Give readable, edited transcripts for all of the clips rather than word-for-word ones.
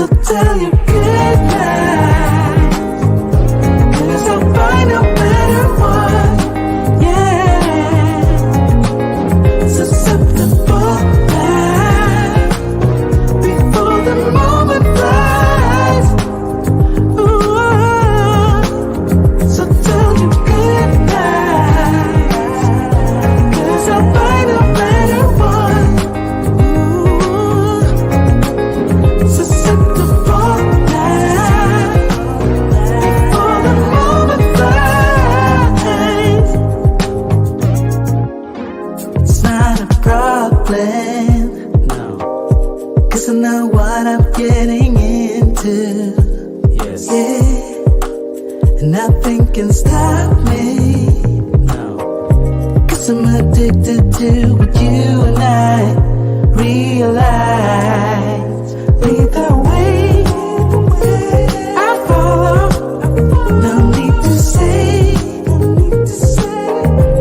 So tell your goodnight, 'cause I'll find a better one. Yeah, susceptible now before the moment flies. Ooh, so tell your goodnight, 'cause I'll find a better one. Ooh, susceptible now before the moment flies. It's not a problem, no, 'cause I know what I'm getting into. Yes. Yeah, and nothing can stop me. No, 'cause I'm addicted to what you and I realize. Lead the way, I follow. No need to say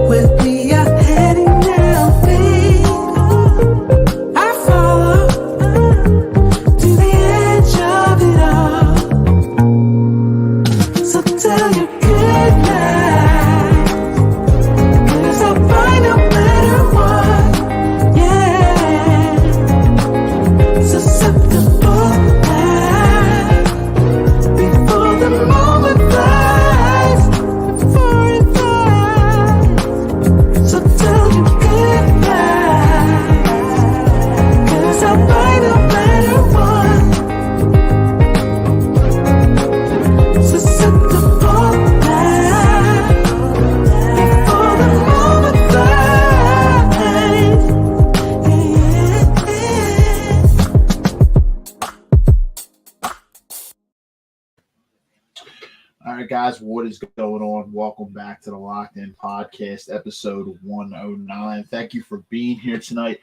where we are heading now, babe. I follow to the edge of it all. So tell your goodnight, 'cause I'll find a better one. Yeah, susceptible now before the moment flies. Before it flies. So tell your goodnight, 'cause I'll find a better one. Susceptible now before the moment flies. All right, guys, what is going on? Welcome back to the Locked In Podcast, episode 109. Thank you for being here tonight.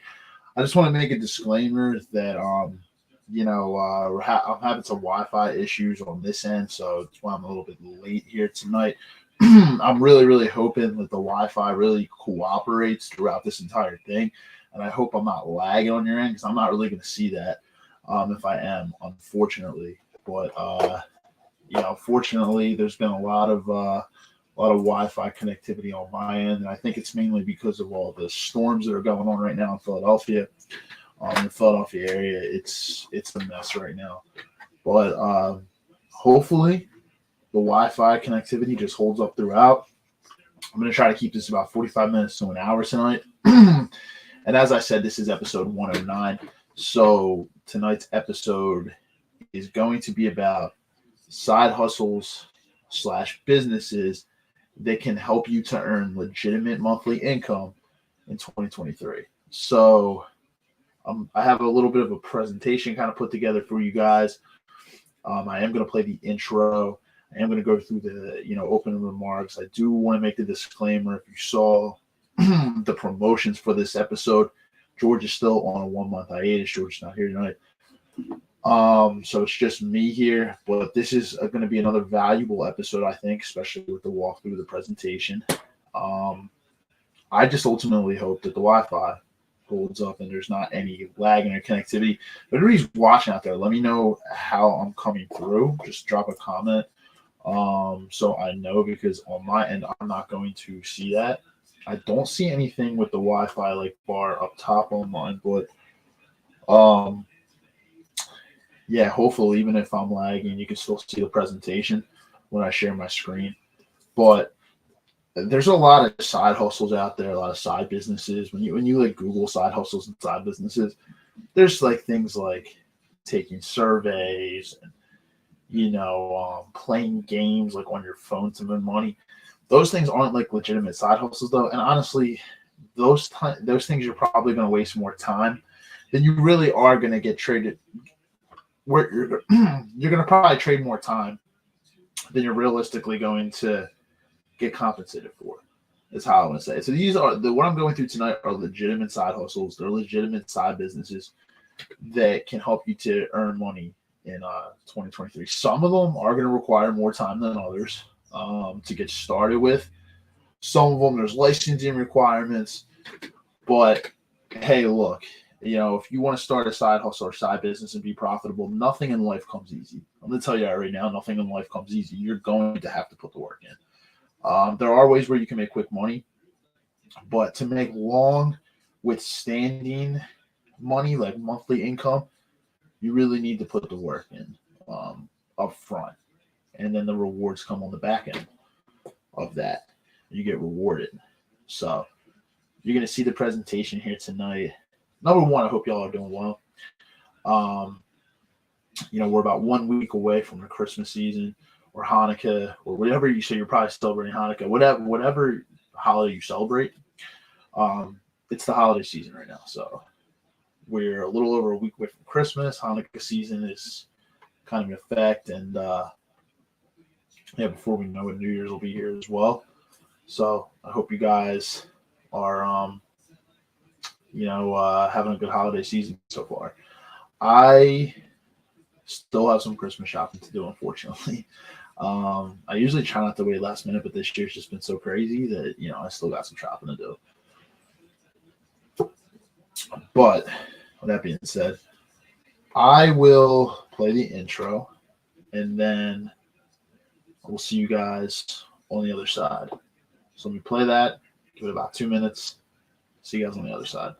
I just want to make a disclaimer that, I'm having some Wi-Fi issues on this end, so that's why I'm a little bit late here tonight. I'm really, really hoping that the Wi-Fi really cooperates throughout this entire thing, and I hope I'm not lagging on your end, because I'm not really going to see that if I am, unfortunately. But fortunately, there's been a lot of Wi-Fi connectivity on my end, and I think it's mainly because of all the storms that are going on right now in Philadelphia. In the Philadelphia area, it's a mess right now. But hopefully, the Wi-Fi connectivity just holds up throughout. I'm going to try to keep this about 45 minutes to an hour tonight. And as I said, this is episode 109. So tonight's episode is going to be about side hustles / businesses that can help you to earn legitimate monthly income in 2023. So I have a little bit of a presentation kind of put together for you guys. I am going to play the intro. I am going to go through the opening remarks. I do want to make the disclaimer. If you saw the promotions for this episode, George is still on a 1-month hiatus. George is not here tonight. So it's just me here, but this is going to be another valuable episode, I think, especially with the walkthrough of the presentation. I just ultimately hope that the Wi-Fi holds up and there's not any lag in your connectivity. But everybody's watching out there, let me know how I'm coming through. Just drop a comment so I know, because on my end, I'm not going to see that. I don't see anything with the Wi-Fi bar up top on mine, but yeah, hopefully, even if I'm lagging, you can still see the presentation when I share my screen. But there's a lot of side hustles out there, a lot of side businesses. When you Google side hustles and side businesses, there's things like taking surveys and playing games on your phone to win money. Those things aren't legitimate side hustles though, and honestly, those things you're probably going to waste more time than you really are going to get traded. Where you're going to probably trade more time than you're realistically going to get compensated for. Is how I want to say it. So these are what I'm going through tonight are legitimate side hustles. They're legitimate side businesses that can help you to earn money in 2023. Some of them are going to require more time than others to get started with. Some of them there's licensing requirements, but hey, look, if you want to start a side hustle or side business and be profitable, nothing in life comes easy. I'm going to tell you that right now. Nothing in life comes easy. You're going to have to put the work in. There are ways where you can make quick money, but to make long withstanding money, like monthly income, you really need to put the work in up front. And then the rewards come on the back end of that. You get rewarded. So you're going to see the presentation here tonight. Number one, I hope y'all are doing well. We're about 1 week away from the Christmas season or Hanukkah or whatever you say. You're probably celebrating Hanukkah, whatever holiday you celebrate. It's the holiday season right now. So we're a little over a week away from Christmas. Hanukkah season is kind of in effect. And before we know it, New Year's will be here as well. So I hope you guys are, having a good holiday season so far. I still have some Christmas shopping to do, unfortunately. I usually try not to wait last minute, but this year's just been so crazy that, I still got some shopping to do. But with that being said, I will play the intro and then we'll see you guys on the other side. So let me play that, give it about 2 minutes. See you guys on the other side.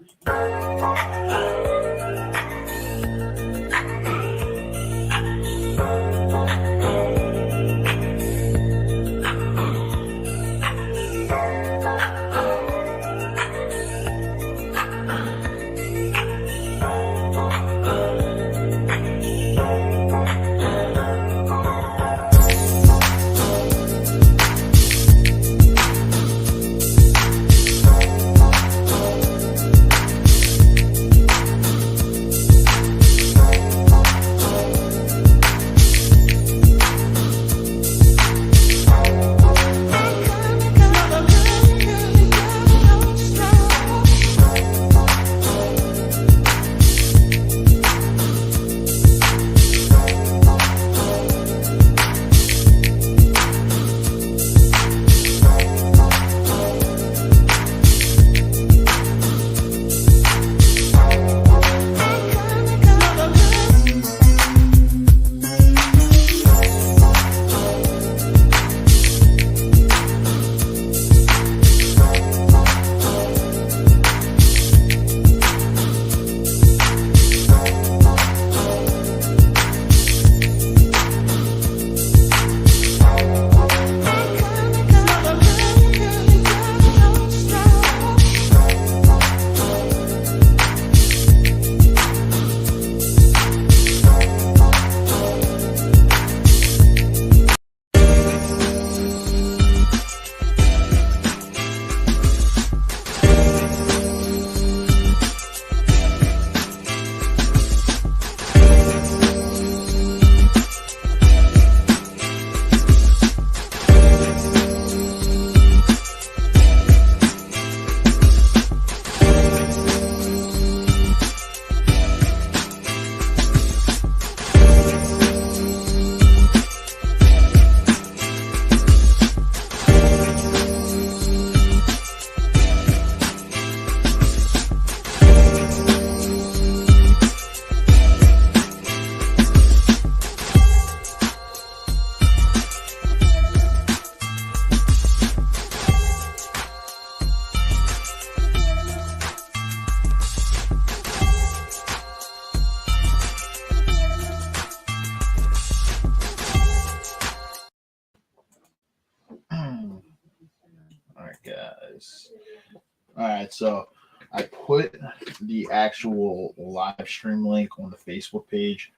All right, so I put the actual live stream link on the Facebook page.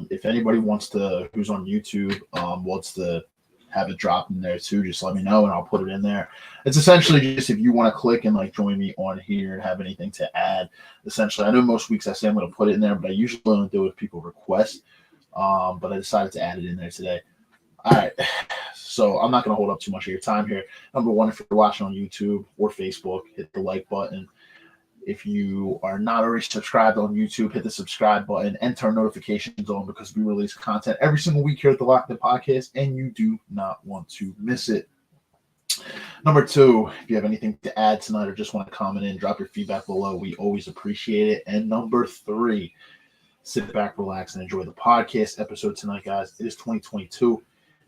If anybody wants to, who's on YouTube, wants to have it dropped in there too, just let me know and I'll put it in there. It's essentially just if you want to click and like join me on here and have anything to add. Essentially, I know most weeks I say I'm going to put it in there, but I usually don't do it if people request. But I decided to add it in there today. All right, so I'm not going to hold up too much of your time here. Number one, if you're watching on YouTube or Facebook, hit the like button. If you are not already subscribed on YouTube, hit the subscribe button and turn notifications on because we release content every single week here at the Locked In Podcast, and you do not want to miss it. Number two, if you have anything to add tonight or just want to comment in, drop your feedback below. We always appreciate it. And number three, sit back, relax, and enjoy the podcast episode tonight, guys. It is 2022.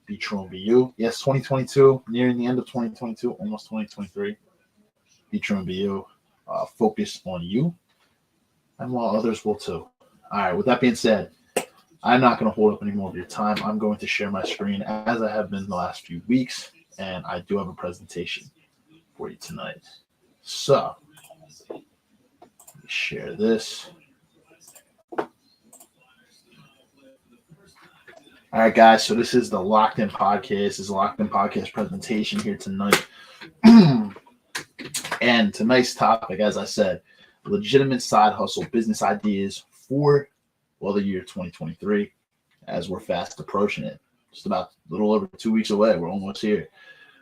Be true and be you. Yes, 2022, nearing the end of 2022, almost 2023. Be true and be you. Focus on you, and while others will too. All right, with that being said, I'm not going to hold up any more of your time. I'm going to share my screen as I have been the last few weeks, and I do have a presentation for you tonight. So, share this. All right, guys, so this is the Locked In Podcast. This is a Locked In Podcast presentation here tonight. And tonight's topic, as I said, legitimate side hustle business ideas for, well, the year 2023, as we're fast approaching it. Just about a little over 2 weeks away. We're almost here.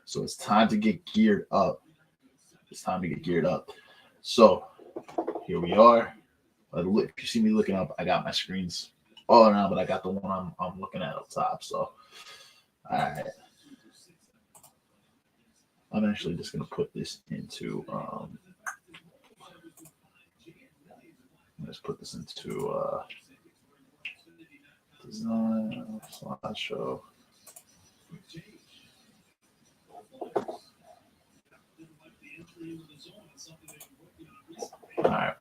So it's time to get geared up. So here we are. If you see me looking up, I got my screens all around, but I got the one I'm looking at up top. So, all right. I'm actually just going to put this into, let's put this into design slideshow. All right.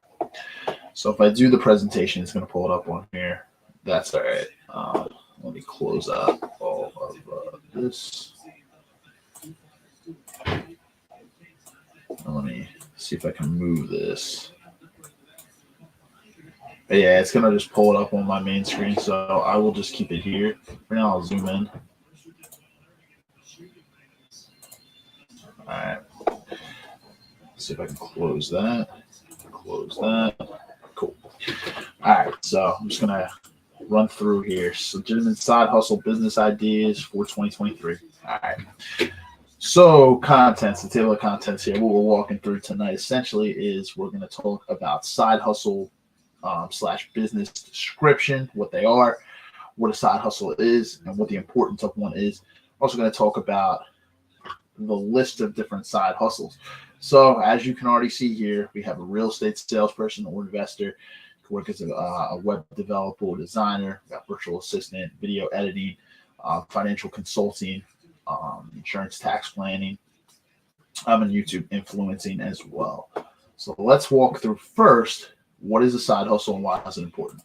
So if I do the presentation, it's going to pull it up on here. That's all right. Let me close out all of this. Let me see if I can move this. But yeah, it's going to just pull it up on my main screen, so I will just keep it here. For now, I'll zoom in. All right. See if I can close that. Cool. All right, so I'm just going to run through here. Legitimate side hustle business ideas for 2023. All right. So contents, the table of contents here, what we're walking through tonight essentially is we're going to talk about side hustle / business description, what they are, what a side hustle is, and what the importance of one is. We're also going to talk about the list of different side hustles. So as you can already see here, we have a real estate salesperson or investor, who work as a web developer or designer, we got virtual assistant, video editing, financial consulting, insurance tax planning. I'm on YouTube influencing as well. So let's walk through first, what is a side hustle and why is it important?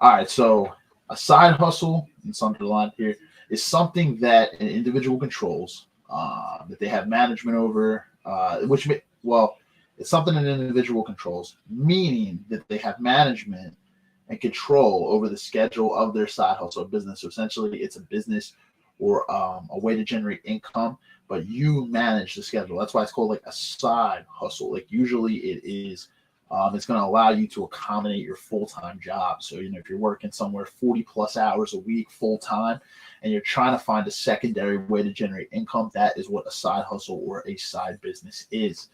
All right, so a side hustle, and it's underlined here, is something that an individual controls, that they have management over, it's something an individual controls, meaning that they have management and control over the schedule of their side hustle or business. So essentially, it's a business or a way to generate income, but you manage the schedule. That's why it's called like a side hustle. Like usually it is, it's going to allow you to accommodate your full-time job. So, if you're working somewhere 40 plus hours a week full-time and you're trying to find a secondary way to generate income, that is what a side hustle or a side business is.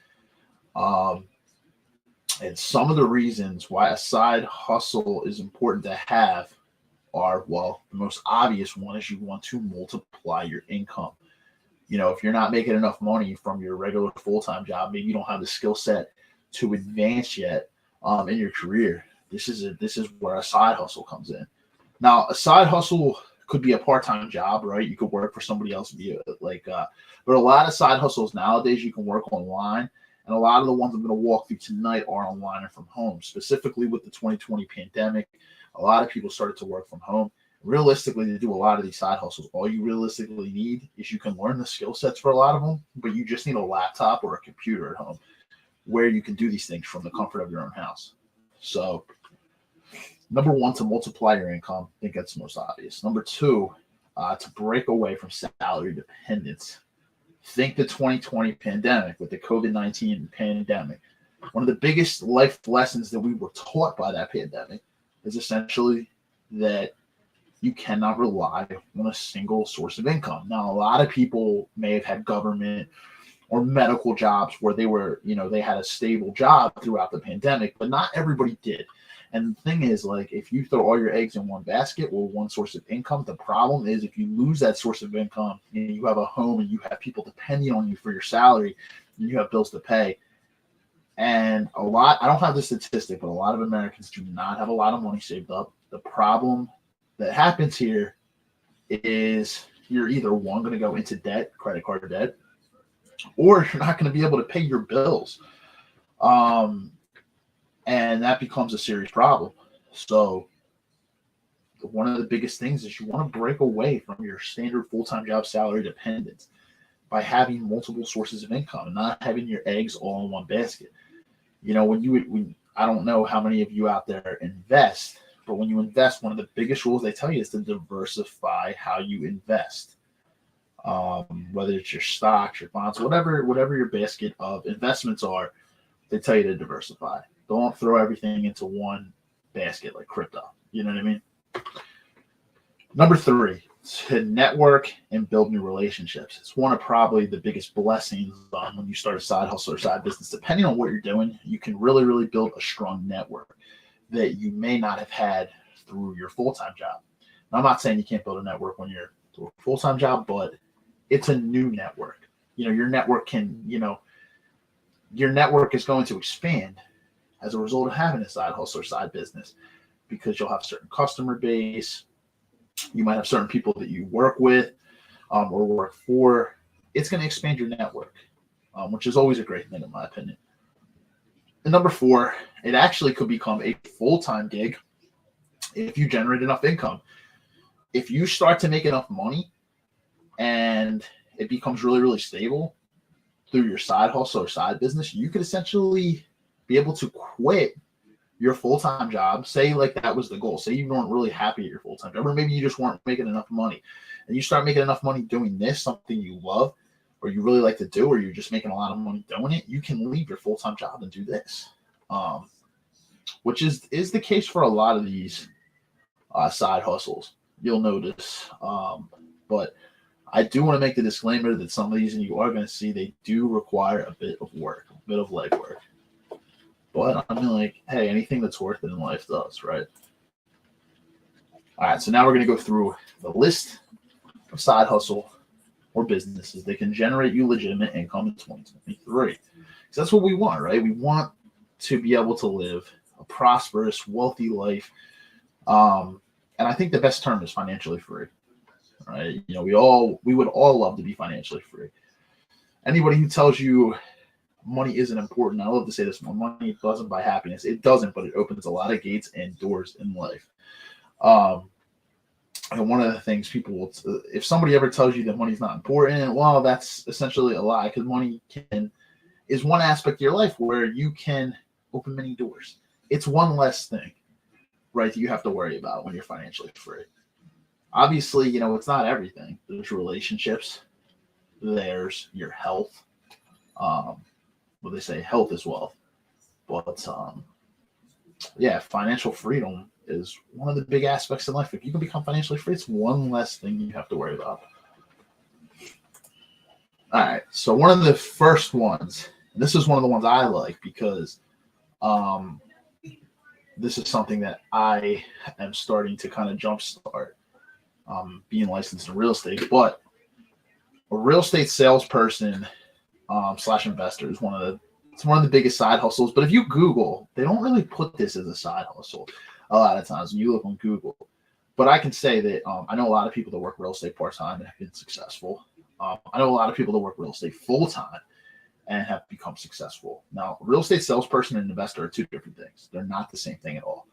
And some of the reasons why a side hustle is important to have are, well, the most obvious one is you want to multiply your income. If you're not making enough money from your regular full-time job, maybe you don't have the skill set to advance yet in your career. This is where a side hustle comes in. Now, a side hustle could be a part-time job, right? You could work for somebody else, but a lot of side hustles nowadays you can work online, and a lot of the ones I'm going to walk through tonight are online and from home. Specifically with the 2020 pandemic, a lot of people started to work from home. Realistically, to do a lot of these side hustles, all you realistically need is you can learn the skill sets for a lot of them, but you just need a laptop or a computer at home where you can do these things from the comfort of your own house. So, number one, to multiply your income. I think that's the most obvious. Number two, to break away from salary dependence. Think the 2020 pandemic with the COVID-19 pandemic. One of the biggest life lessons that we were taught by that pandemic is essentially that you cannot rely on a single source of income. Now, a lot of people may have had government or medical jobs where they were, they had a stable job throughout the pandemic, but not everybody did. And the thing is, like, if you throw all your eggs in one basket or one source of income, the problem is if you lose that source of income and you have a home and you have people depending on you for your salary and you have bills to pay. And I don't have the statistic, but a lot of Americans do not have a lot of money saved up. The problem that happens here is you're either one, going to go into debt, credit card debt, or you're not going to be able to pay your bills. And that becomes a serious problem. So one of the biggest things is you want to break away from your standard full-time job salary dependence by having multiple sources of income and not having your eggs all in one basket. You know, when I don't know how many of you out there invest, but when you invest, one of the biggest rules they tell you is to diversify how you invest. Whether it's your stocks, your bonds, whatever your basket of investments are, they tell you to diversify. Don't throw everything into one basket like crypto. You know what I mean? Number 3, to network and build new relationships. It's one of probably the biggest blessings when you start a side hustle or side business. Depending on what you're doing, you can really, really build a strong network that you may not have had through your full-time job. Now, I'm not saying you can't build a network when you're through a full-time job, but it's a new network. You know, your network is going to expand as a result of having a side hustle or side business, because you'll have a certain customer base. You might have certain people that you work with or work for. It's going to expand your network, which is always a great thing in my opinion. And number 4, it actually could become a full-time gig if you generate enough income. If you start to make enough money and it becomes really, really stable through your side hustle or side business, you could essentially be able to quit your full-time job. Say like that was the goal. Say you weren't really happy at your full-time job, or maybe you just weren't making enough money, and you start making enough money doing this, something you love or you really like to do, or you're just making a lot of money doing it. You can leave your full-time job and do this, which is the case for a lot of these side hustles. You'll notice, but I do want to make the disclaimer that some of these, and you are going to see, they do require a bit of work, a bit of legwork. But I mean, like, hey, anything that's worth it in life does, right? All right, so now we're going to go through the list of side hustle or businesses that can generate you legitimate income in 2023. Because that's what we want, right? We want to be able to live a prosperous, wealthy life. And I think the best term is financially free, right? You know, we would all love to be financially free. Anybody who tells you money isn't important, I love to say this one: money doesn't buy happiness. It doesn't, but it opens a lot of gates and doors in life. And one of the things people will, if somebody ever tells you that money's not important, well, that's essentially a lie, because money is one aspect of your life where you can open many doors. It's one less thing, right, that you have to worry about when you're financially free. Obviously, you know, it's not everything. There's relationships, there's your health. Well, they say health is wealth, but yeah, financial freedom is one of the big aspects in life. If you can become financially free, it's one less thing you have to worry about. All right, so one of the first ones, and this is one of the ones I like because this is something that I am starting to kind of jumpstart, being licensed in real estate. But a real estate salesperson / investor is one of the biggest side hustles. But if you Google, they don't really put this as a side hustle a lot of times when you look on Google. But I can say that I know a lot of people that work real estate part-time and have been successful. I know a lot of people that work real estate full-time and have become successful. Now, real estate salesperson and investor are two different things. They're not the same thing at all.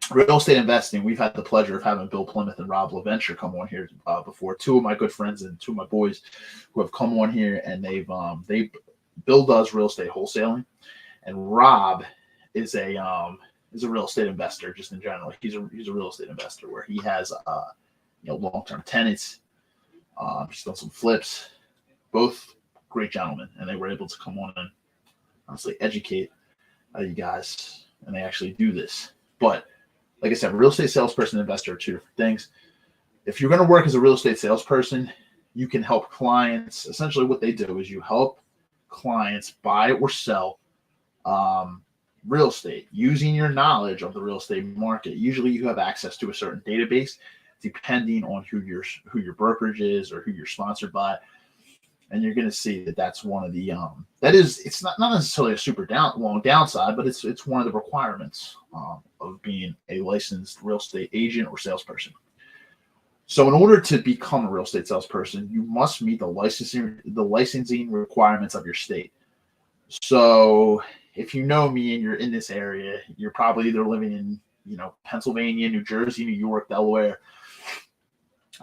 Real estate investing, we've had the pleasure of having Bill Plymouth and Rob LaVenture come on here before. Two of my good friends and two of my boys who have come on here, and Bill does real estate wholesaling, and Rob is a real estate investor just in general. He's a real estate investor where he has long-term tenants. He's done some flips. Both great gentlemen, and they were able to come on and honestly educate you guys, and they actually do this. But like I said, real estate salesperson and investor are two different things. If you're going to work as a real estate salesperson, you can help clients. Essentially what they do is you help clients buy or sell real estate, using your knowledge of the real estate market. Usually you have access to a certain database depending on who your brokerage is or who you're sponsored by. And you're going to see that that's one of the it's not necessarily a super long downside, but it's one of the requirements of being a licensed real estate agent or salesperson. So in order to become a real estate salesperson, you must meet the licensing requirements of your state. So if you know me and you're in this area, you're probably either living in Pennsylvania, New Jersey, New York, Delaware,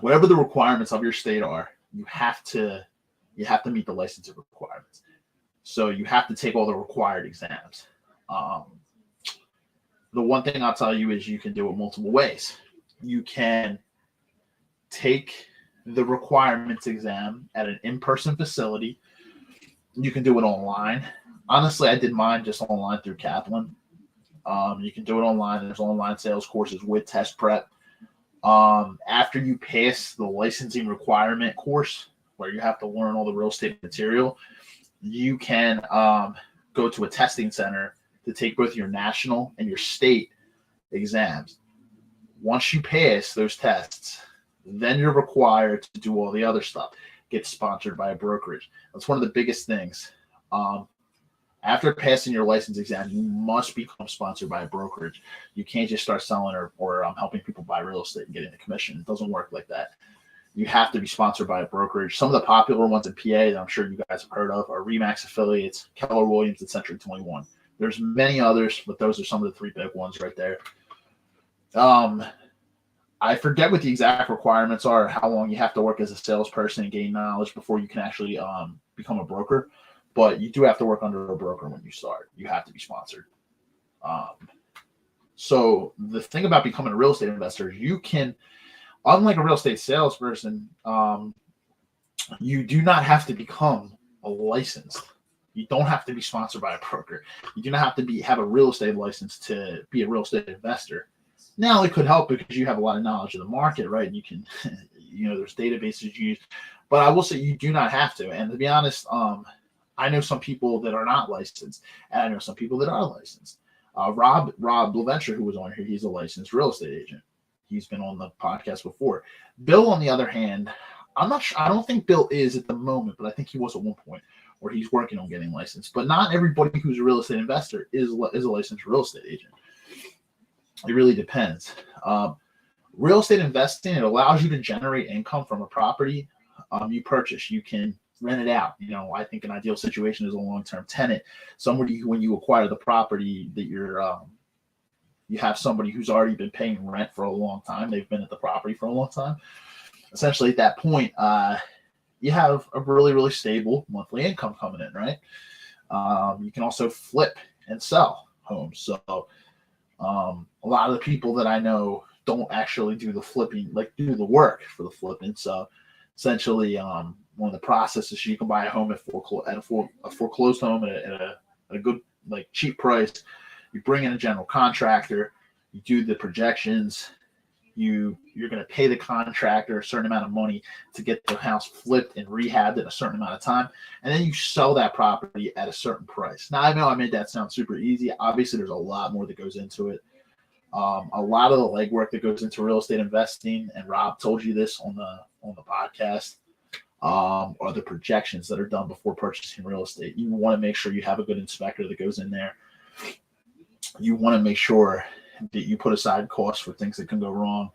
whatever the requirements of your state are. You have to meet the licensing requirements. So you have to take all the required exams. The one thing I'll tell you is you can do it multiple ways. You can take the requirements exam at an in-person facility. You can do it online. Honestly, I did mine just online through Kaplan. You can do it online. There's online sales courses with test prep. After you pass the licensing requirement course, where you have to learn all the real estate material, you can go to a testing center to take both your national and your state exams. Once you pass those tests, then you're required to do all the other stuff, get sponsored by a brokerage. That's one of the biggest things. After passing your license exam, you must become sponsored by a brokerage. You can't just start selling or helping people buy real estate and getting the commission. It doesn't work like that. You have to be sponsored by a brokerage. Some of the popular ones in PA that I'm sure you guys have heard of are Remax Affiliates, Keller Williams, and Century 21. There's many others, but those are some of the three big ones right there. I forget what the exact requirements are, how long you have to work as a salesperson and gain knowledge before you can actually become a broker. But you do have to work under a broker when you start. You have to be sponsored. So the thing about becoming a real estate investor, you can, unlike a real estate salesperson, you do not have to become a licensed. You don't have to be sponsored by a broker. You do not have to have a real estate license to be a real estate investor. Now it could help because you have a lot of knowledge of the market, right? You can, there's databases you use, but I will say you do not have to. And to be honest, I know some people that are not licensed, and I know some people that are licensed. Rob LaVenture, who was on here, he's a licensed real estate agent. He's been on the podcast before. Bill, on the other hand, I'm not sure. I don't think Bill is at the moment, but I think he was at one point where he's working on getting licensed. But not everybody who's a real estate investor is a licensed real estate agent. It really depends. Real estate investing, it allows you to generate income from a property you purchase. You can rent it out. I think an ideal situation is a long-term tenant. Somebody who, when you acquire the property, that you have somebody who's already been paying rent for a long time. They've been at the property for a long time. Essentially, at that point, you have a really, really stable monthly income coming in, right? You can also flip and sell homes. So a lot of the people that I know don't actually do the flipping, like do the work for the flipping. So essentially, one of the processes, you can buy a home at a foreclosed home at a good, like, cheap price. You bring in a general contractor, you do the projections, you're going to pay the contractor a certain amount of money to get the house flipped and rehabbed in a certain amount of time, and then you sell that property at a certain price. Now, I know I made that sound super easy. Obviously, there's a lot more that goes into it. A lot of the legwork that goes into real estate investing, and Rob told you this on the podcast, are the projections that are done before purchasing real estate. You want to make sure you have a good inspector that goes in there. You want to make sure that you put aside costs for things that can go wrong.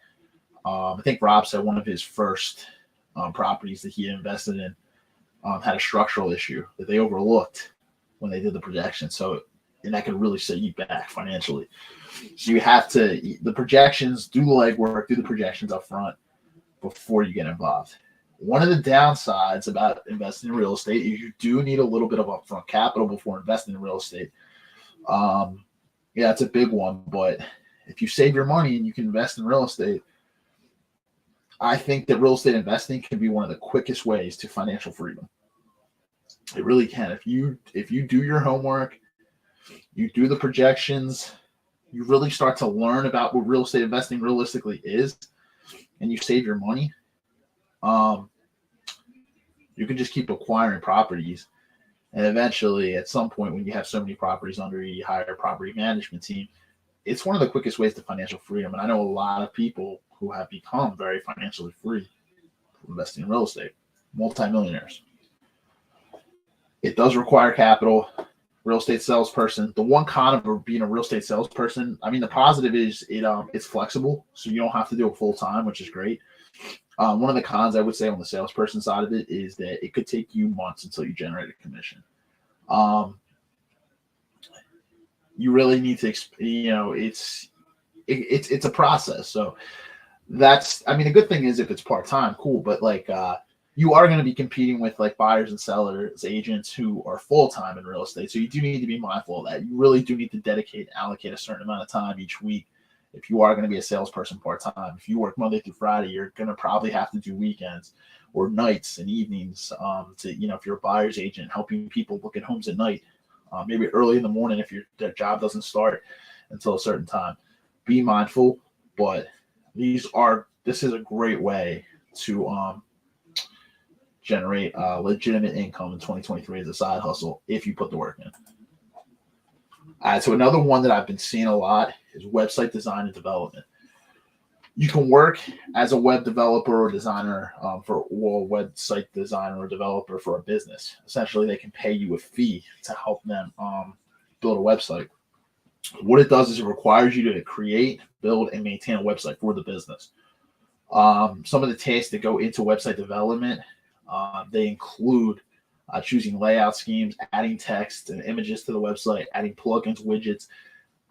I think Rob said one of his first properties that he invested in had a structural issue that they overlooked when they did the projection. And that could really set you back financially. So you have to, the projections, do the legwork, do the projections up front before you get involved. One of the downsides about investing in real estate is you do need a little bit of upfront capital before investing in real estate. Yeah, it's a big one, but if you save your money and you can invest in real estate, I think that real estate investing can be one of the quickest ways to financial freedom. It really can. If you do your homework, you do the projections, you really start to learn about what real estate investing realistically is, and you save your money, you can just keep acquiring properties. And eventually, at some point, when you have so many properties under you, you hire a property management team. It's one of the quickest ways to financial freedom. And I know a lot of people who have become very financially free from investing in real estate, multimillionaires. It does require capital. Real estate salesperson. The one con of being a real estate salesperson, I mean, the positive is it's flexible, so you don't have to do it full time, which is great. One of the cons I would say on the salesperson side of it is that it could take you months until you generate a commission. You really need to, it's a process. So that's, I mean, the good thing is if it's part time, cool. But like, you are going to be competing with like buyers and sellers, agents who are full time in real estate. So you do need to be mindful of that. You really do need to allocate a certain amount of time each week. If you are going to be a salesperson part time, if you work Monday through Friday, you're going to probably have to do weekends or nights and evenings to, if you're a buyer's agent, helping people look at homes at night, maybe early in the morning if their job doesn't start until a certain time. Be mindful, but this is a great way to generate legitimate income in 2023 as a side hustle if you put the work in. So another one that I've been seeing a lot is website design and development. You can work as a web developer or designer or website designer or developer for a business. Essentially, they can pay you a fee to help them build a website. What it does is it requires you to create, build, and maintain a website for the business. Some of the tasks that go into website development, they include choosing layout schemes, adding text and images to the website, adding plugins, widgets,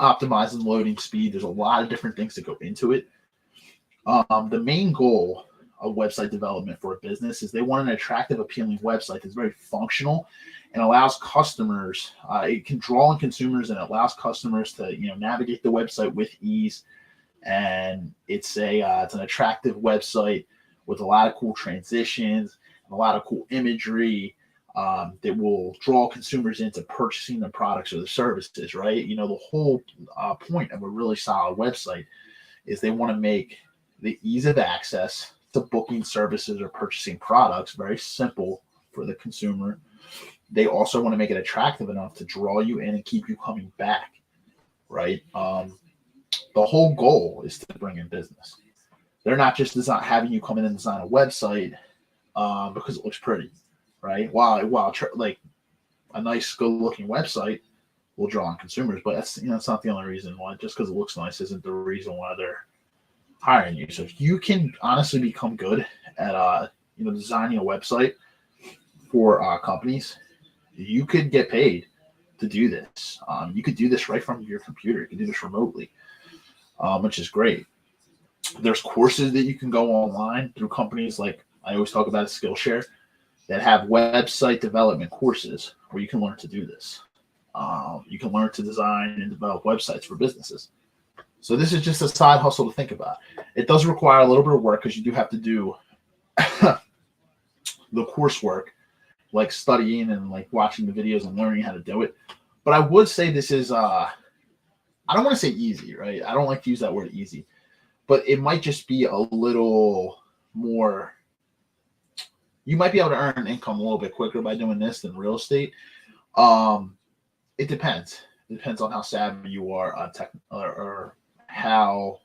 optimizing loading speed. There's a lot of different things that go into it. The main goal of website development for a business is they want an attractive, appealing website that's very functional and allows customers, it can draw in consumers and allows customers to navigate the website with ease. And it's an attractive website with a lot of cool transitions and a lot of cool imagery that will draw consumers into purchasing the products or the services, right? The whole point of a really solid website is they want to make the ease of access to booking services or purchasing products very simple for the consumer. They also want to make it attractive enough to draw you in and keep you coming back, right? The whole goal is to bring in business. They're not just having you come in and design a website because it looks pretty, right? While like a nice, good-looking website will draw in consumers, but that's it's not the only reason why. Just because it looks nice isn't the reason why they're hiring you. So if you can honestly become good at designing a website for companies, you could get paid to do this. You could do this right from your computer. You can do this remotely, which is great. There's courses that you can go online through companies like I always talk about Skillshare that have website development courses where you can learn to do this. You can learn to design and develop websites for businesses. So this is just a side hustle to think about. It does require a little bit of work because you do have to do the coursework, like studying and like watching the videos and learning how to do it. But I would say this is, I don't want to say easy, right? I don't like to use that word easy, but it might just be a little more, you might be able to earn income a little bit quicker by doing this than real estate. It depends. It depends on how savvy you are on tech or how,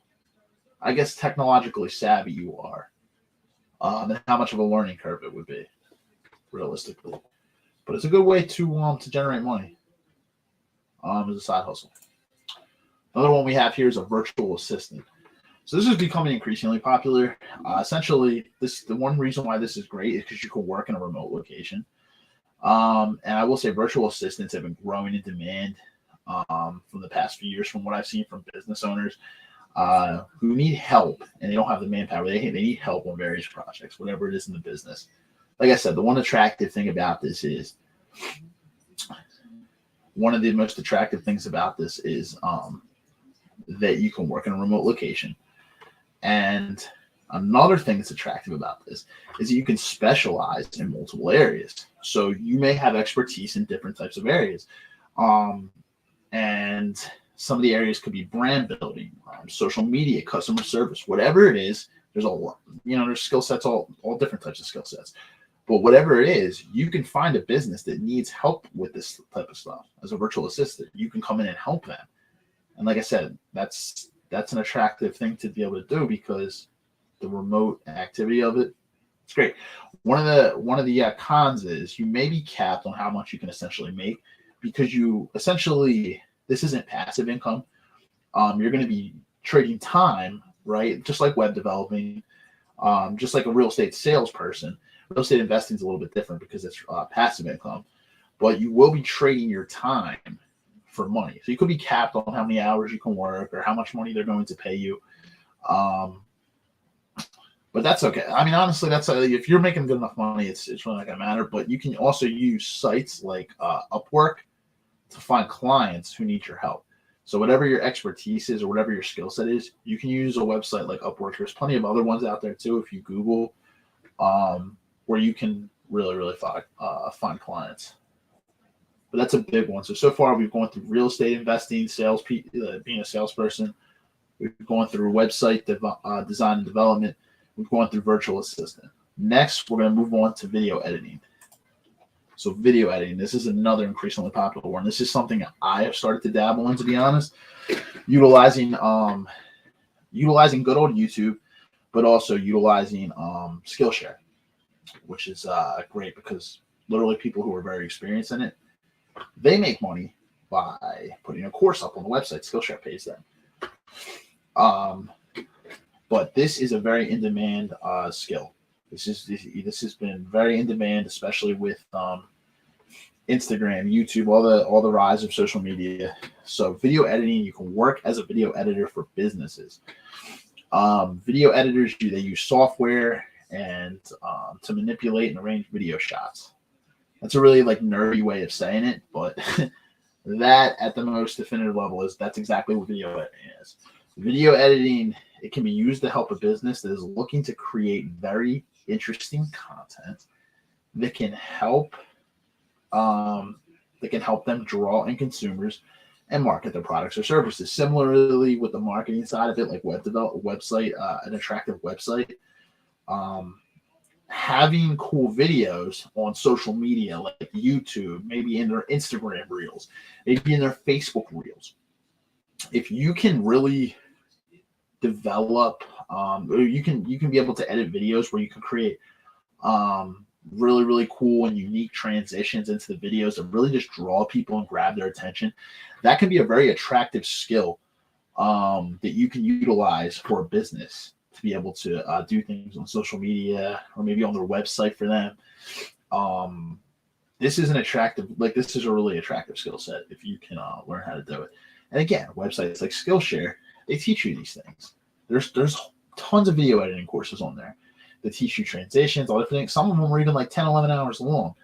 I guess, technologically savvy you are, and how much of a learning curve it would be, realistically. But it's a good way to generate money as a side hustle. Another one we have here is a virtual assistant. So this is becoming increasingly popular. Essentially, the one reason why this is great is because you can work in a remote location. And I will say virtual assistants have been growing in demand from the past few years from what I've seen from business owners who need help and they don't have the manpower. They need help on various projects, whatever it is in the business. Like I said, the one attractive thing about this is one of the most attractive things about this is that you can work in a remote location. And another thing that's attractive about this is that you can specialize in multiple areas. So you may have expertise in different types of areas. And some of the areas could be brand building, social media, customer service, whatever it is. There's a lot, there's skill sets, all different types of skill sets. But whatever it is, you can find a business that needs help with this type of stuff. As a virtual assistant, you can come in and help them. And like I said, that's an attractive thing to be able to do, because the remote activity of it, it's great. One of the cons is you may be capped on how much you can essentially make, because you essentially, this isn't passive income. You're going to be trading time, right? Just like web developing, just like a real estate salesperson. Real estate investing is a little bit different because it's passive income, but you will be trading your time for money. So you could be capped on how many hours you can work or how much money they're going to pay you. But that's okay. I mean, honestly, that's if you're making good enough money, it's really not gonna matter. But you can also use sites like Upwork to find clients who need your help. So whatever your expertise is or whatever your skill set is, you can use a website like Upwork. There's plenty of other ones out there too, if you Google, where you can really find clients. But that's a big one. So far we've gone through real estate investing, sales, being a salesperson. We've gone through website design and development. We've gone through virtual assistant. Next, we're going to move on to video editing. So video editing, this is another increasingly popular one. This is something I have started to dabble in, to be honest, utilizing good old YouTube, but also utilizing Skillshare, which is great because literally people who are very experienced in it, they make money by putting a course up on the website. Skillshare pays them. But this is a very in-demand skill. This has been very in demand, especially with Instagram, YouTube, all the rise of social media. So video editing, you can work as a video editor for businesses. Video editors, they use software and to manipulate and arrange video shots. That's a really nerdy way of saying it, but that at the most definitive level that's exactly what video editing is. Video editing, it can be used to help a business that is looking to create very interesting content that can help them draw in consumers and market their products or services. Similarly, with the marketing side of it, like website, an attractive website, having cool videos on social media like YouTube, maybe in their Instagram reels, maybe in their Facebook reels. If you can really develop, or you can be able to edit videos where you can create really cool and unique transitions into the videos that really just draw people and grab their attention. That can be a very attractive skill that you can utilize for a business to be able to do things on social media or maybe on their website for them. This is this is a really attractive skill set if you can learn how to do it. And again, websites like Skillshare, they teach you these things. There's tons of video editing courses on there that teach you transitions, all different things. Some of them are even 10, 11 hours long.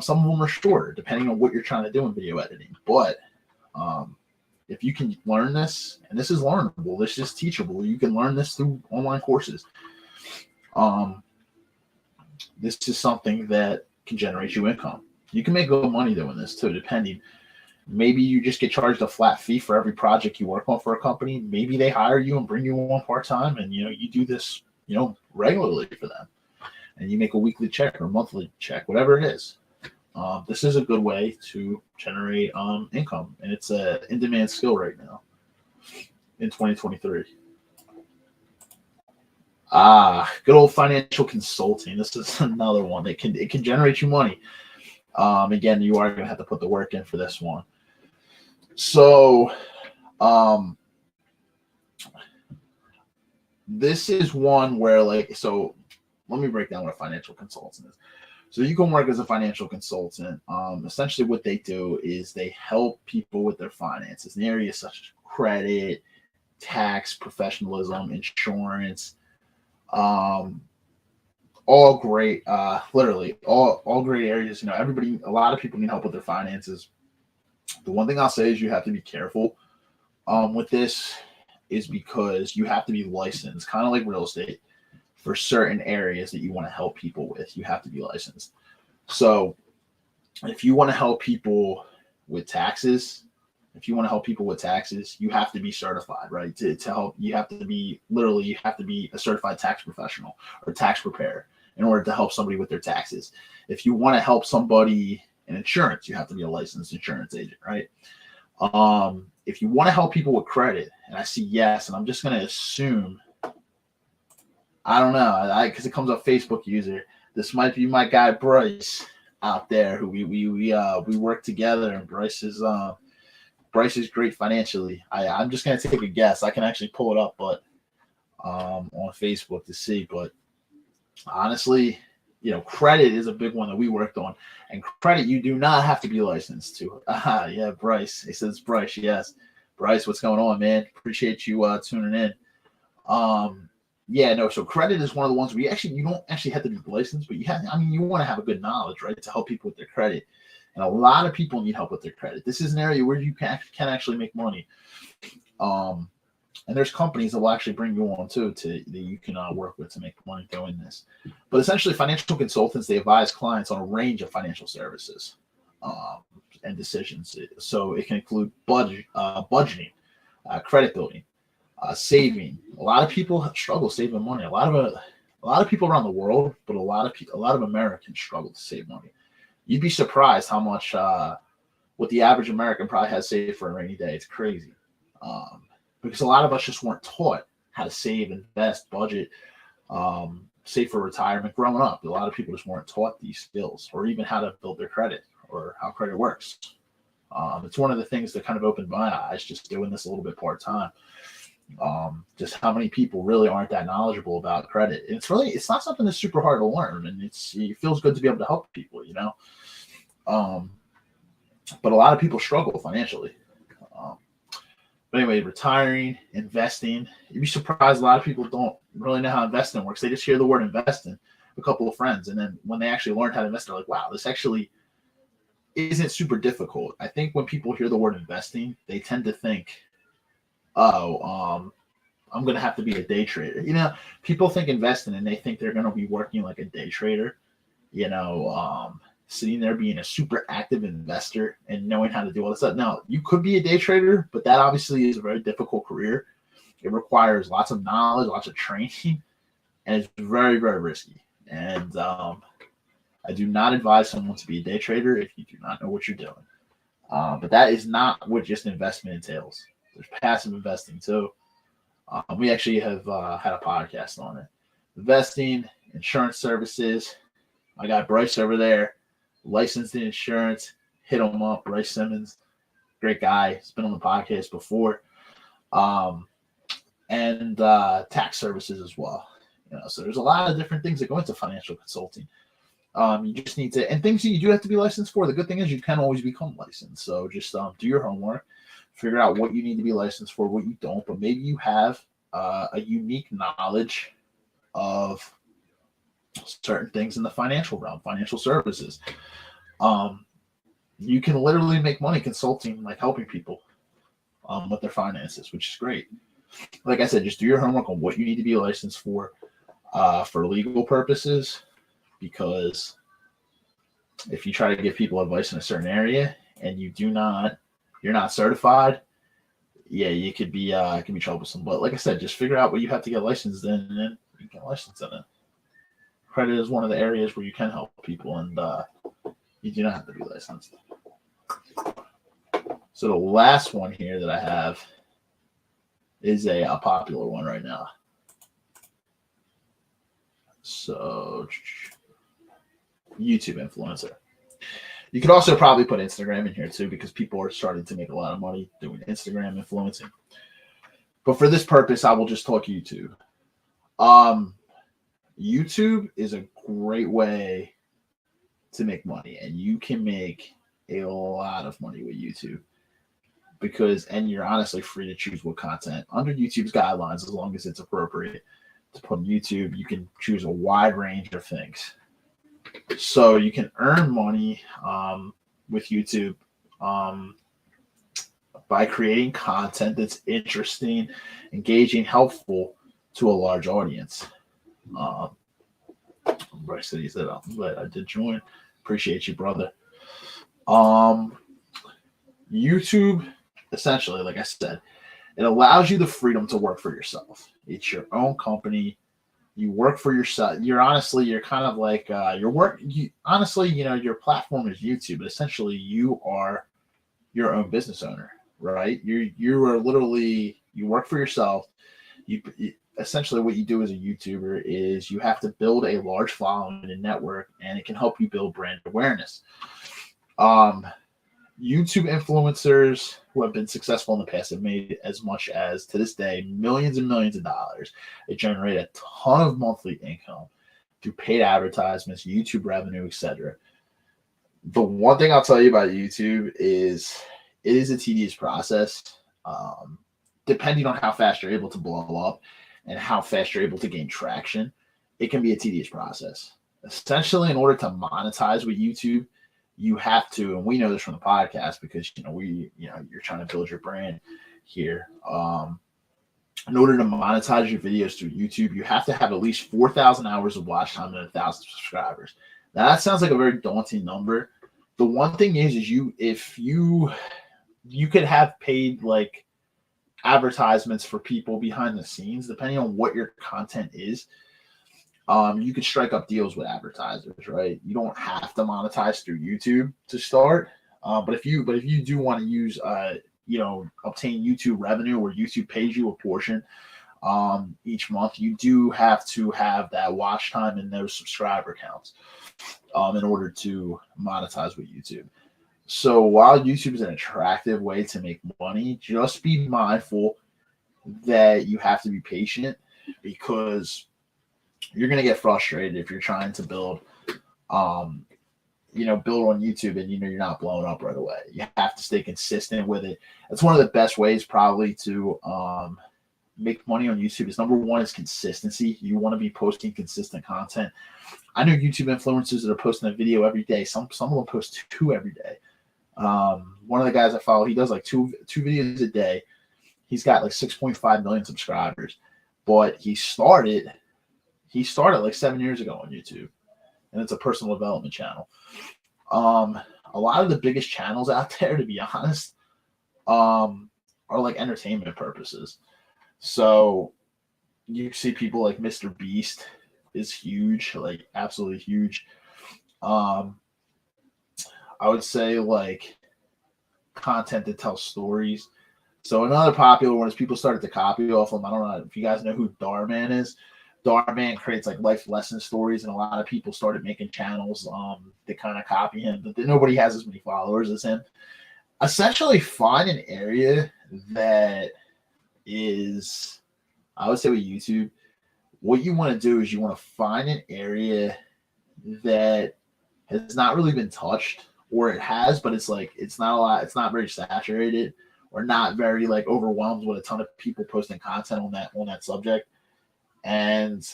Some of them are shorter, depending on what you're trying to do in video editing. But if you can learn this, and this is learnable, this is teachable, you can learn this through online courses. This is something that can generate you income. You can make good money doing this too, depending. Maybe you just get charged a flat fee for every project you work on for a company. Maybe they hire you and bring you on part-time, and you do this regularly for them, and you make a weekly check or monthly check, whatever it is. This is a good way to generate income, and it's a in-demand skill right now in 2023. Good old financial consulting. This is another one that can generate you money. Again, you are going to have to put the work in for this one. So, this is one where let me break down what a financial consultant is. So you can work as a financial consultant. Essentially what they do is they help people with their finances in areas such as credit, tax, professionalism, insurance, all great, literally all great areas. A lot of people need help with their finances. The one thing I'll say is you have to be careful with this, is because you have to be licensed, kind of like real estate, for certain areas that you want to help people with. You have to be licensed. So if you want to help people with taxes, you have to be certified, right? To help, you have to be a certified tax professional or tax preparer. in order to help somebody with their taxes. If you want to help somebody in insurance, you have to be a licensed insurance agent, right? If you want to help people with credit, and I see yes, and I'm just going to assume, I don't know, because it comes up Facebook user. This might be my guy Bryce out there, who we work together, and Bryce is great financially. I'm just going to take a guess. I can actually pull it up, but on Facebook to see. But honestly, credit is a big one that we worked on. And credit, you do not have to be licensed to. Yeah, Bryce. He says Bryce. Yes, Bryce. What's going on, man? Appreciate you tuning in. So credit is one of the ones where you don't actually have to be licensed, but you want to have a good knowledge, right, to help people with their credit. And a lot of people need help with their credit. This is an area where you can actually make money. And there's companies that will actually bring you on too that you can work with to make money doing this. But essentially, financial consultants, they advise clients on a range of financial services and decisions. So it can include budgeting, credit building, saving. A lot of people struggle saving money. A lot of people around the world, but a lot of Americans struggle to save money. You'd be surprised how much what the average American probably has saved for a rainy day. It's crazy. Because a lot of us just weren't taught how to save, invest, budget, save for retirement growing up. A lot of people just weren't taught these skills, or even how to build their credit or how credit works. It's one of the things that kind of opened my eyes just doing this a little bit part-time. Just how many people really aren't that knowledgeable about credit. And it's not something that's super hard to learn, and it feels good to be able to help people, but a lot of people struggle financially. But anyway, retiring, investing. You'd be surprised a lot of people don't really know how investing works. They just hear the word investing, a couple of friends, and then when they actually learn how to invest, they're like, wow, this actually isn't super difficult. I think when people hear the word investing, they tend to think, I'm going to have to be a day trader. People think investing and they think they're going to be working like a day trader, sitting there being a super active investor and knowing how to do all this stuff. Now, you could be a day trader, but that obviously is a very difficult career. It requires lots of knowledge, lots of training, and it's very, very risky. And I do not advise someone to be a day trader if you do not know what you're doing. But that is not what just investment entails. There's passive investing too. We actually have had a podcast on it. Investing, insurance services. My guy Bryce over there, licensed in insurance. Hit him up, Bryce Simmons. Great guy. He's been on the podcast before. And tax services as well. So there's a lot of different things that go into financial consulting. You just need to, and things that you do have to be licensed for. The good thing is you can always become licensed. So just do your homework, figure out what you need to be licensed for, what you don't. But maybe you have a unique knowledge of certain things in the financial realm, financial services. You can literally make money consulting, like helping people with their finances, which is great. Like I said, just do your homework on what you need to be licensed for legal purposes, because if you try to give people advice in a certain area and you're not certified, yeah, it can be troublesome. But like I said, just figure out what you have to get licensed in, and then you can get licensed in it. Credit is one of the areas where you can help people, and you do not have to be licensed. So the last one here that I have is a popular one right now. So YouTube influencer. You could also probably put Instagram in here too, because people are starting to make a lot of money doing Instagram influencing. But for this purpose, I will just talk YouTube. YouTube is a great way to make money, and you can make a lot of money with YouTube and you're honestly free to choose what content under YouTube's guidelines, as long as it's appropriate to put on YouTube. You can choose a wide range of things. So you can earn money with YouTube by creating content that's interesting, engaging, helpful to a large audience. Bryce said he said, I'm glad I did join. Appreciate you, brother. YouTube, essentially, like I said, it allows you the freedom to work for yourself. It's your own company. You work for yourself. You're kind of like honestly, your platform is YouTube, but essentially you are your own business owner, right? You are literally, you work for yourself. You essentially, what you do as a YouTuber is you have to build a large following and network, and it can help you build brand awareness. YouTube influencers who have been successful in the past have made as much as, to this day, millions and millions of dollars. They generate a ton of monthly income through paid advertisements, YouTube revenue, etc. The one thing I'll tell you about YouTube is it is a tedious process. Depending on how fast you're able to blow up and how fast you're able to gain traction, it can be a tedious process. Essentially, in order to monetize with YouTube, you have to, and we know this from the podcast because you're trying to build your brand here. In order to monetize your videos through YouTube, you have to have at least 4,000 hours of watch time and 1,000 subscribers. Now that sounds like a very daunting number. The one thing is if you could have paid like advertisements for people behind the scenes, depending on what your content is. You could strike up deals with advertisers, right? You don't have to monetize through YouTube to start. But if you do want to use, obtain YouTube revenue where YouTube pays you a portion each month, you do have to have that watch time and those subscriber counts in order to monetize with YouTube. So while YouTube is an attractive way to make money, just be mindful that you have to be patient because you're going to get frustrated if you're trying to build on YouTube and you're not blowing up right away. You have to stay consistent with it. That's one of the best ways probably to make money on YouTube is number one is consistency. You want to be posting consistent content. I know YouTube influencers that are posting a video every day. Some of them post 2 every day. One of the guys I follow, he does like two videos a day. He's got like 6.5 million subscribers, but he started like 7 years ago on YouTube, and it's a personal development channel. A lot of the biggest channels out there, to be honest, are like entertainment purposes. So you see people like Mr. Beast is huge, like absolutely huge. I would say like content that tells stories. So another popular one is people started to copy off him. I don't know if you guys know who Darman is. Darman creates like life lesson stories, and a lot of people started making channels that kind of copy him, but nobody has as many followers as him. Essentially, find an area that is, I would say with YouTube, what you want to do is you want to find an area that has not really been touched, or it has, but it's not a lot, it's not very saturated, or not very like overwhelmed with a ton of people posting content on that subject. And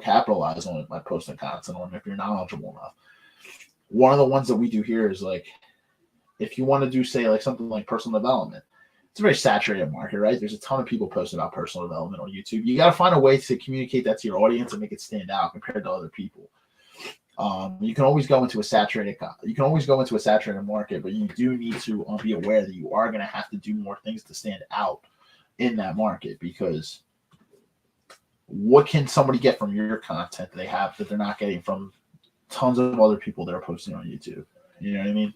capitalize on it by posting content on it if you're knowledgeable enough. One of the ones that we do here is like, if you want to do, say, like something like personal development, it's a very saturated market, right? There's a ton of people posting about personal development on YouTube. You got to find a way to communicate that to your audience and make it stand out compared to other people. You can always go into a saturated market, but you do need to be aware that you are going to have to do more things to stand out in that market, because what can somebody get from your content that they have that they're not getting from tons of other people that are posting on YouTube? You know what I mean?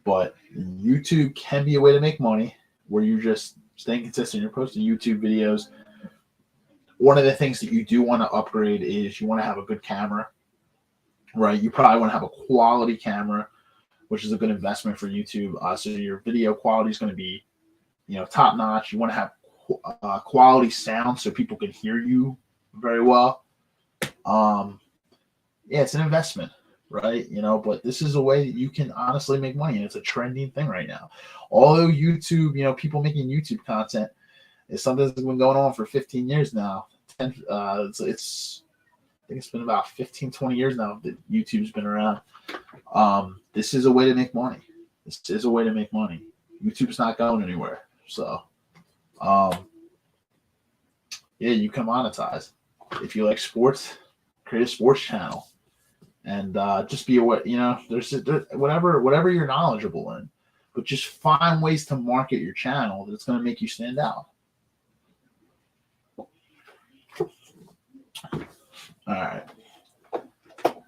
But YouTube can be a way to make money where you're just staying consistent. You're posting YouTube videos. One of the things that you do want to upgrade is you want to have a good camera, right? You probably want to have a quality camera, which is a good investment for YouTube. So your video quality is going to be, top notch. You want to have quality sound so people can hear you very well. It's an investment, right? But this is a way that you can honestly make money, and it's a trending thing right now. Although YouTube, people making YouTube content is something that's been going on for 15 years now. I think it's been about 15, 20 years now that YouTube's been around. This is a way to make money. YouTube's not going anywhere. So, you can monetize. If you like sports, create a sports channel, and just be aware. There's whatever you're knowledgeable in, but just find ways to market your channel that's going to make you stand out. All right.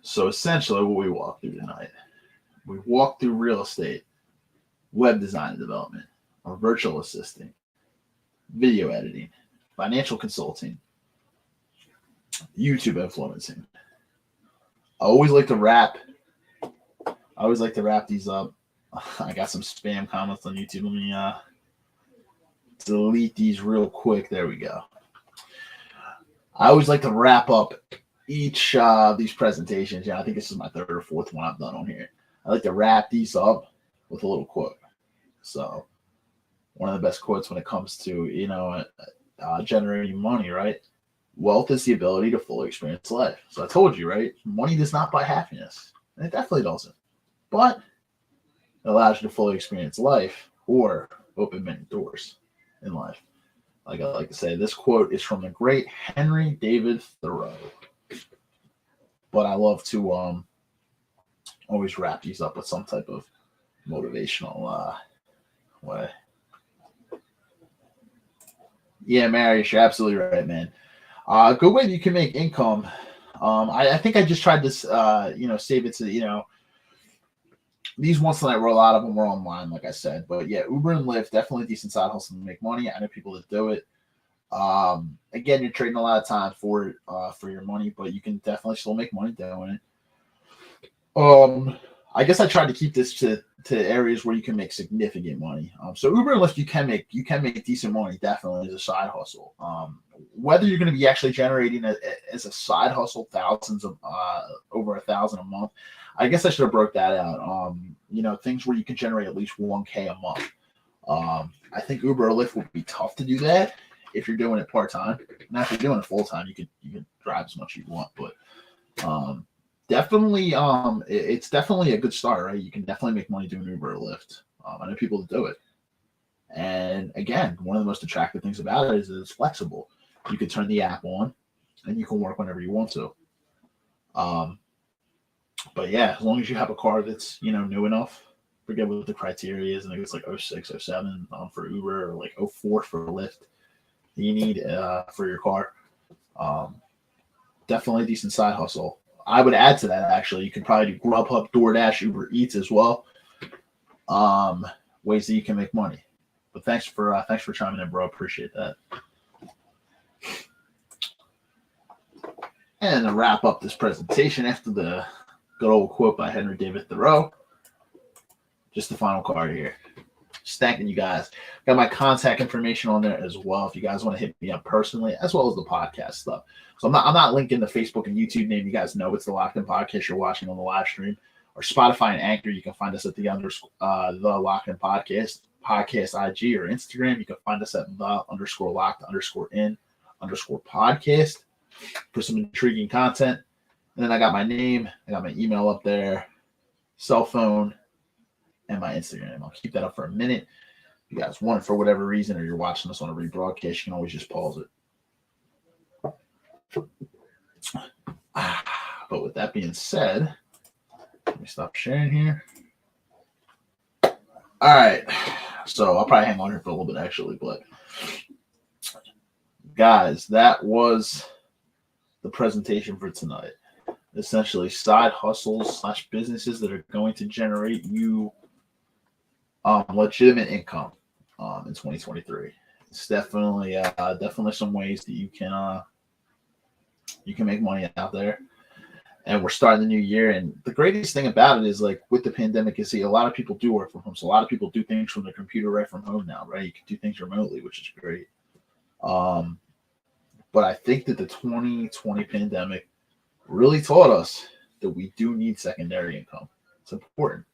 So essentially what we walk through tonight, we walk through real estate, web design and development, or virtual assisting, video editing, financial consulting, YouTube influencing. I always like to wrap these up. I got some spam comments on YouTube. Let me delete these real quick. There we go. I always like to wrap up each these presentations. Yeah, I think this is my third or fourth one I've done on here. I like to wrap these up with a little quote. So one of the best quotes when it comes to generating money, right? Wealth is the ability to fully experience life. So I told you, right? Money does not buy happiness, and it definitely doesn't. But it allows you to fully experience life or open many doors in life. Like I like to say, this quote is from the great Henry David Thoreau. But I love to always wrap these up with some type of motivational way. Yeah, Marius, you're absolutely right, man. A good way that you can make income. I think I just tried to, save it to, these ones tonight were a lot of them were online, like I said. But yeah, Uber and Lyft, definitely a decent side hustle to make money. I know people that do it. Again, you're trading a lot of time for your money, but you can definitely still make money doing it. I guess I tried to keep this to areas where you can make significant money. So Uber and Lyft, you can make decent money definitely as a side hustle. Whether you're going to be actually generating as a side hustle thousands of over 1,000 a month, I guess I should have broke that out. Things where you can generate at least 1K a month. I think Uber or Lyft would be tough to do that if you're doing it part time. Now, if you're doing it full time, you can drive as much as you want, but definitely, it's definitely a good start, right? You can definitely make money doing Uber or Lyft. I know people that do it. And again, one of the most attractive things about it is that it's flexible. You can turn the app on and you can work whenever you want to. But yeah, as long as you have a car that's, new enough, forget what the criteria is. I think it's like 06, 07 for Uber or like 04 for Lyft that you need for your car. Definitely a decent side hustle. I would add to that, actually. You could probably do Grubhub, DoorDash, Uber Eats as well. Ways that you can make money. But thanks for chiming in, bro. Appreciate that. And to wrap up this presentation after the good old quote by Henry David Thoreau, just the final card here. Just thanking you guys. Got my contact information on there as well if you guys want to hit me up personally, as well as the podcast stuff. So I'm not linking the Facebook and YouTube name. You guys know it's the Locked In Podcast you're watching on the live stream, or Spotify and Anchor. You can find us at the Locked In Podcast IG or Instagram. You can find us at the_locked_in_podcast for some intriguing content. And then I got my name, I got my email up there, cell phone, and my Instagram. I'll keep that up for a minute. If you guys want it for whatever reason, or you're watching this on a rebroadcast, you can always just pause it. But with that being said, let me stop sharing here. All right. So I'll probably hang on here for a little bit, actually. But guys, that was the presentation for tonight. Essentially, side hustles / businesses that are going to generate you legitimate income in 2023. It's definitely some ways that you can make money out there. And we're starting the new year, and the greatest thing about it is, like, with the pandemic, is a lot of people do work from home. So a lot of people do things from their computer right from home now, right? You can do things remotely, which is great. But I think that the 2020 pandemic really taught us that we do need secondary income. It's important.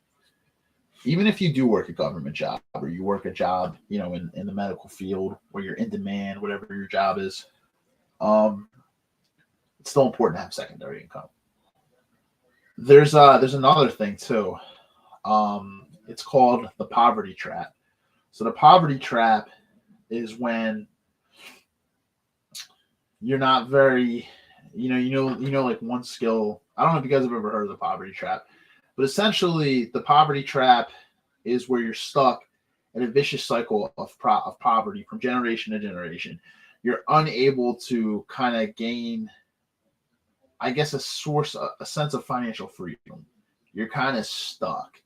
Even if you do work a government job, or you work a job, in the medical field, where you're in demand, whatever your job is, it's still important to have secondary income. There's another thing too. It's called the poverty trap. So the poverty trap is when you're not very, like one skill. I don't know if you guys have ever heard of the poverty trap, but essentially the poverty trap is where you're stuck in a vicious cycle of poverty from generation to generation. You're unable to kind of gain I guess, a sense of financial freedom. You're kind of stuck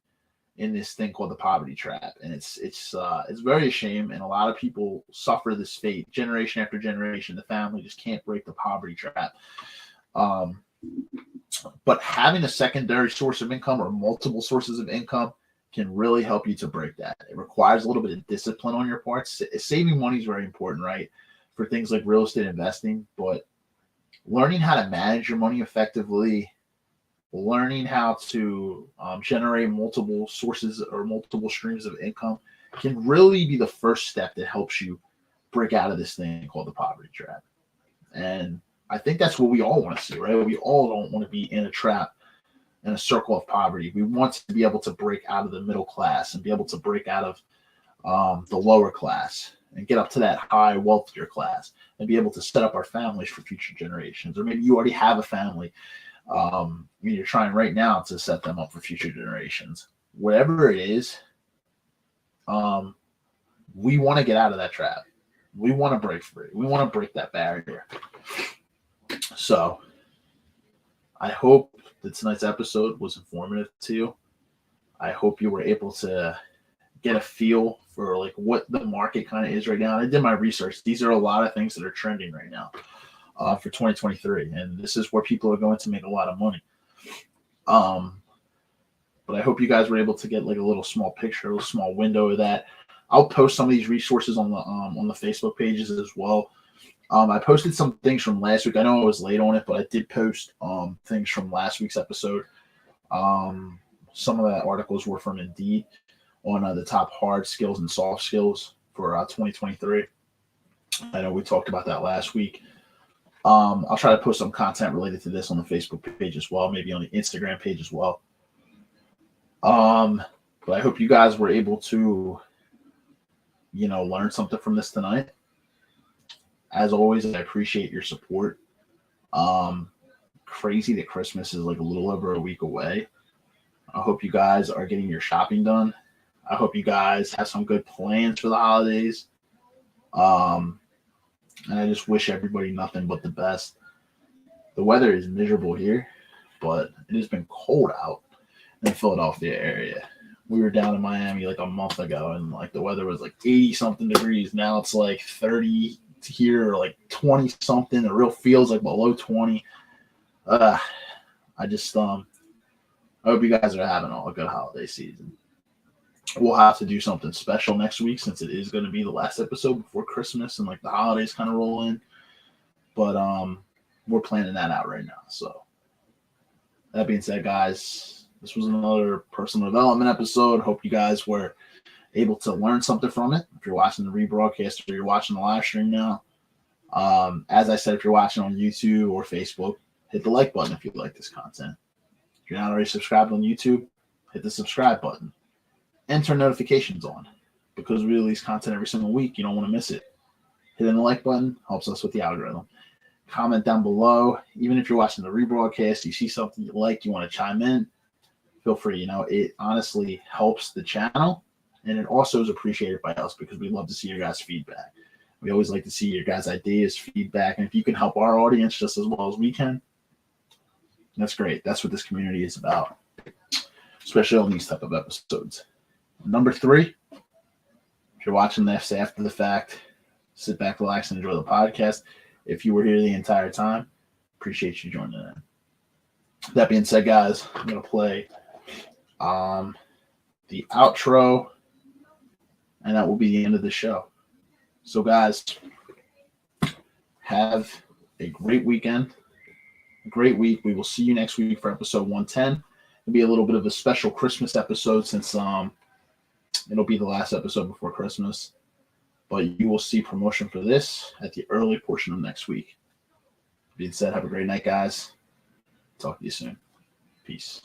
in this thing called the poverty trap, and it's very a shame, and a lot of people suffer this fate generation after generation. The family just can't break the poverty trap. But having a secondary source of income or multiple sources of income can really help you to break that. It requires a little bit of discipline on your part. Saving money is very important, right, for things like real estate investing, but learning how to manage your money effectively, learning how to generate multiple sources or multiple streams of income can really be the first step that helps you break out of this thing called the poverty trap. And I think that's what we all want to see, right? We all don't want to be in a trap, in a circle of poverty. We want to be able to break out of the middle class and be able to break out of the lower class and get up to that high, wealthier class and be able to set up our families for future generations. Or maybe you already have a family. You're trying right now to set them up for future generations. Whatever it is, we want to get out of that trap. We want to break free. We want to break that barrier. So I hope that tonight's episode was informative to you. I hope you were able to get a feel for like what the market kind of is right now. And I did my research. These are a lot of things that are trending right now for 2023. And this is where people are going to make a lot of money. But I hope you guys were able to get like a little small picture, a little small window of that. I'll post some of these resources on the Facebook pages as well. I posted some things from last week. I know I was late on it, but I did post things from last week's episode. Some of the articles were from Indeed on the top hard skills and soft skills for 2023. I know we talked about that last week. I'll try to post some content related to this on the Facebook page as well, maybe on the Instagram page as well. But I hope you guys were able to, learn something from this tonight. As always, I appreciate your support. Crazy that Christmas is like a little over a week away. I hope you guys are getting your shopping done. I hope you guys have some good plans for the holidays. And I just wish everybody nothing but the best. The weather is miserable here, but it has been cold out in the Philadelphia area. We were down in Miami like a month ago, and like the weather was like 80 something degrees. Now it's like 30 here, or like 20 something. The real feels like below 20. I hope you guys are having a good holiday season. We'll have to do something special next week since it is going to be the last episode before Christmas and like the holidays kind of roll in. But we're planning that out right now. So that being said, guys, this was another personal development episode. Hope you guys were able to learn something from it. If you're watching the rebroadcast or you're watching the live stream now, as I said, if you're watching on YouTube or Facebook, hit the like button if you like this content. If you're not already subscribed on YouTube, hit the subscribe button and turn notifications on, because we release content every single week. You don't want to miss it. Hitting the like button helps us with the algorithm. Comment down below. Even if you're watching the rebroadcast, you see something you like, you want to chime in, feel free. It honestly helps the channel, and it also is appreciated by us because we love to see your guys' feedback. We always like to see your guys' ideas, feedback, and if you can help our audience just as well as we can, that's great. That's what this community is about, especially on these type of episodes. Number 3, if you're watching this after the fact, sit back, relax, and enjoy the podcast. If you were here the entire time, appreciate you joining in. That being said, guys, I'm going to play the outro, and that will be the end of the show. So, guys, have a great weekend, a great week. We will see you next week for episode 110. It'll be a little bit of a special Christmas episode since it'll be the last episode before Christmas. But you will see promotion for this at the early portion of next week. That being said, have a great night, guys. Talk to you soon. Peace.